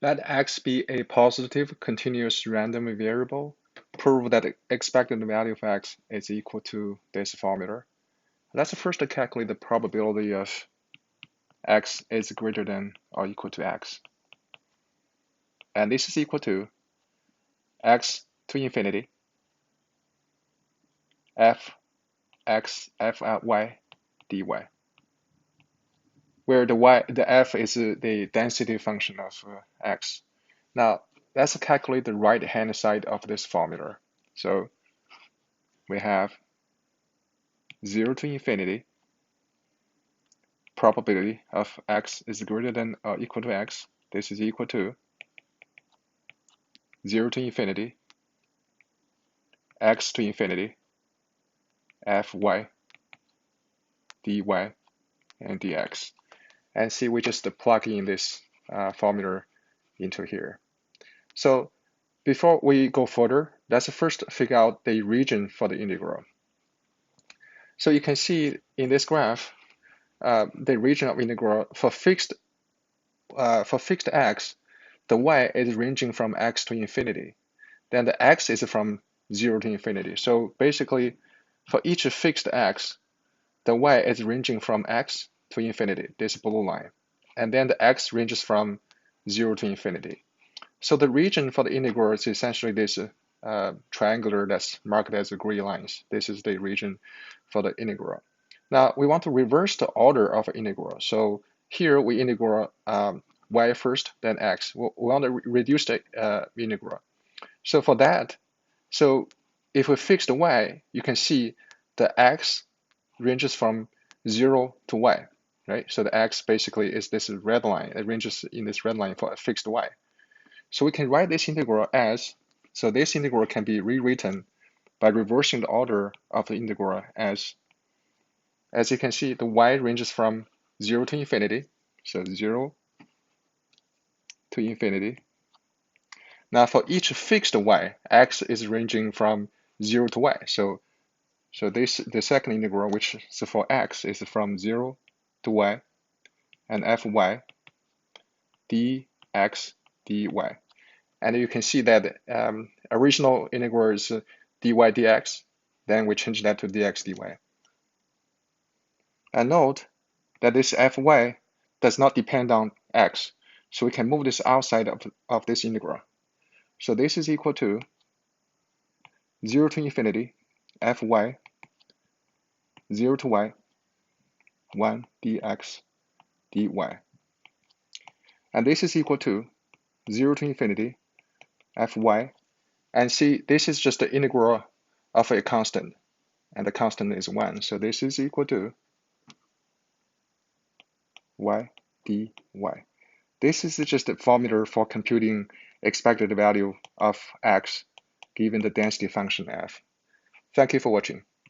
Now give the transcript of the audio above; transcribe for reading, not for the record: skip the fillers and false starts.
Let x be a positive continuous random variable. Prove that the expected value of x is equal to this formula. Let's first calculate the probability of x is greater than or equal to x. And this is equal to x to infinity f x f y dy, where the f is the density function of x. Now, let's calculate the right-hand side of this formula. So we have 0 to infinity, probability of x is greater than or equal to x. This is equal to 0 to infinity, x to infinity, fy dy and dx. And see, we just plug in this formula into here. So before we go further, let's first figure out the region for the integral. So you can see in this graph, the region of integral for fixed x, the y is ranging from x to infinity. Then the x is from 0 to infinity. So basically, for each fixed x, the y is ranging from x to infinity, this blue line. And then the x ranges from 0 to infinity. So the region for the integral is essentially this triangular that's marked as green lines. This is the region for the integral. Now we want to reverse the order of integral. So here we integral y first, then x. We want to reduce the integral. So for that, so if we fix the y, you can see the x ranges from 0 to y, right? So the x basically is this red line. It ranges in this red line for a fixed y. So we can write this integral as, so this integral can be rewritten by reversing the order of the integral as you can see, the y ranges from 0 to infinity, so 0 to infinity. Now for each fixed y, x is ranging from 0 to y. So the second integral, which is for x, is from 0 to y, and fy dx dy. And you can see that original integral is dy dx, then we change that to dx dy. And note that this fy does not depend on x, so we can move this outside of this integral. So this is equal to 0 to infinity fy 0 to y 1 dx dy. And this is equal to 0 to infinity fy, and see, this is just the integral of a constant, and the constant is 1. So this is equal to y dy. This is just a formula for computing expected value of x given the density function f. Thank you for watching.